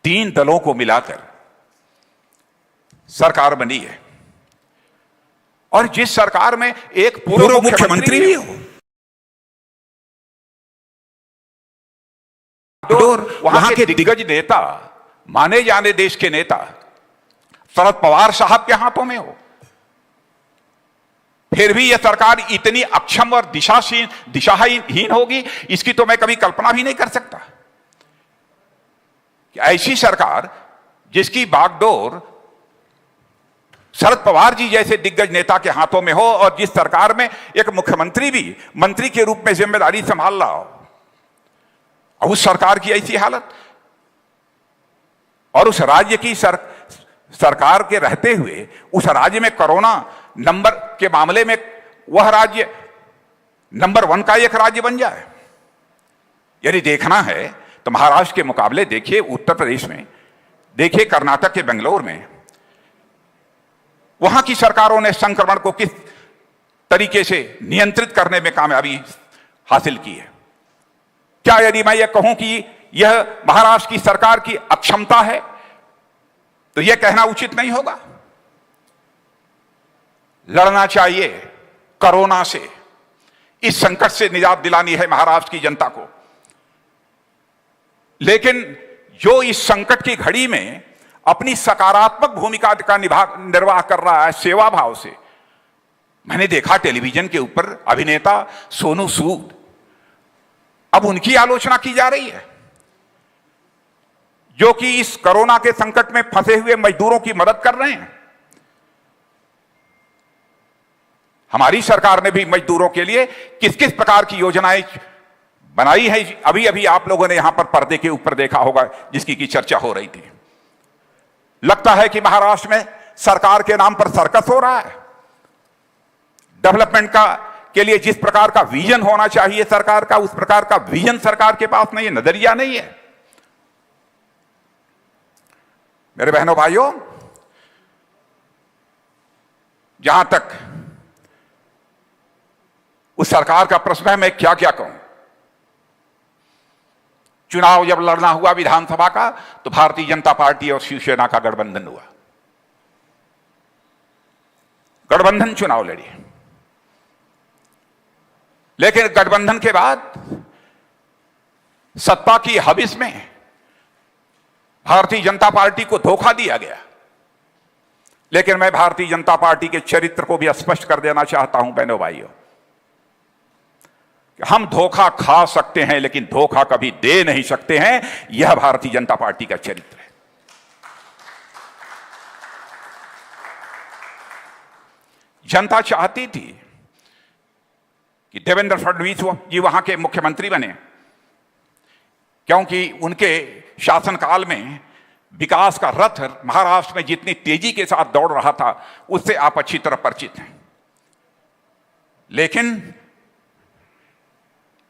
तीन दलों को मिलाकर सरकार बनी है और जिस सरकार में एक पूर्व मुख्यमंत्री भी हो और वहां के दिग्गज नेता, माने जाने देश के नेता शरद पवार साहब के हाथों में हो, फिर भी यह सरकार इतनी अक्षम और दिशाहीन होगी, इसकी तो मैं कभी कल्पना भी नहीं कर सकता कि ऐसी सरकार जिसकी बागडोर शरद पवार जी जैसे दिग्गज नेता के हाथों में हो और जिस सरकार में एक मुख्यमंत्री भी मंत्री के रूप में जिम्मेदारी संभाल रहा हो, और उस सरकार की ऐसी हालत और उस राज्य की सरकार के रहते हुए उस राज्य में कोरोना नंबर के मामले में वह राज्य नंबर 1 का एक राज्य बन जाए। यदि देखना है तो महाराष्ट्र के मुकाबले देखिए उत्तर प्रदेश में, देखिए कर्नाटक के बेंगलोर में, वहां की सरकारों ने संक्रमण को किस तरीके से नियंत्रित करने में कामयाबी हासिल की है। क्या यदि मैं यह कहूं कि यह महाराष्ट्र की सरकार की अक्षमता है तो यह कहना उचित नहीं होगा। लड़ना चाहिए कोरोना से, इस संकट से निजात दिलानी है महाराष्ट्र की जनता को, लेकिन जो इस संकट की घड़ी में अपनी सकारात्मक भूमिका का निर्वाह कर रहा है सेवा भाव से, मैंने देखा टेलीविजन के ऊपर अभिनेता सोनू सूद, अब उनकी आलोचना की जा रही है जो कि इस कोरोना के संकट में फंसे हुए मजदूरों की मदद कर रहे हैं। हमारी सरकार ने भी मजदूरों के लिए किस किस प्रकार की योजनाएं बनाई है, अभी अभी आप लोगों ने यहां पर पर्दे के ऊपर देखा होगा जिसकी की चर्चा हो रही थी। लगता है कि महाराष्ट्र में सरकार के नाम पर सर्कस हो रहा है। डेवलपमेंट के लिए जिस प्रकार का विजन होना चाहिए सरकार का, उस प्रकार का विजन सरकार के पास नहीं है, नजरिया नहीं है। मेरे बहनों भाइयों, जहां तक उस सरकार का प्रश्न है, मैं क्या क्या कहूं। चुनाव जब लड़ना हुआ विधानसभा का तो भारतीय जनता पार्टी और शिवसेना का गठबंधन हुआ, गठबंधन चुनाव लड़ी, लेकिन गठबंधन के बाद सत्ता की हविस में भारतीय जनता पार्टी को धोखा दिया गया। लेकिन मैं भारतीय जनता पार्टी के चरित्र को भी स्पष्ट कर देना चाहता हूं बहनों भाइयों, हम धोखा खा सकते हैं लेकिन धोखा कभी दे नहीं सकते हैं। यह भारतीय जनता पार्टी का चरित्र है। जनता चाहती थी कि देवेंद्र फडणवीस जी वहां के मुख्यमंत्री बने, क्योंकि उनके शासनकाल में विकास का रथ महाराष्ट्र में जितनी तेजी के साथ दौड़ रहा था उससे आप अच्छी तरह परिचित हैं। लेकिन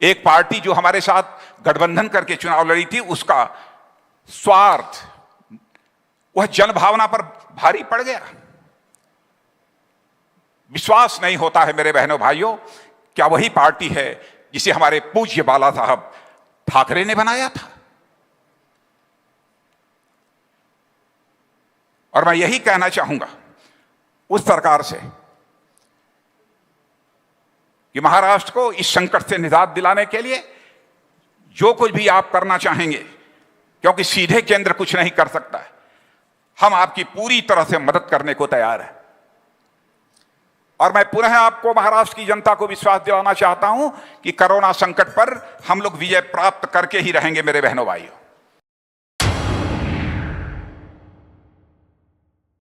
एक पार्टी जो हमारे साथ गठबंधन करके चुनाव लड़ी थी, उसका स्वार्थ, वह जनभावना पर भारी पड़ गया। विश्वास नहीं होता है मेरे बहनों भाइयों, क्या वही पार्टी है जिसे हमारे पूज्य बाला साहब ठाकरे ने बनाया था। और मैं यही कहना चाहूंगा उस सरकार से कि महाराष्ट्र को इस संकट से निजात दिलाने के लिए जो कुछ भी आप करना चाहेंगे, क्योंकि सीधे केंद्र कुछ नहीं कर सकता है, हम आपकी पूरी तरह से मदद करने को तैयार हैं। और मैं पुनः आपको, महाराष्ट्र की जनता को विश्वास दिलाना चाहता हूं कि कोरोना संकट पर हम लोग विजय प्राप्त करके ही रहेंगे मेरे बहनों भाइयों।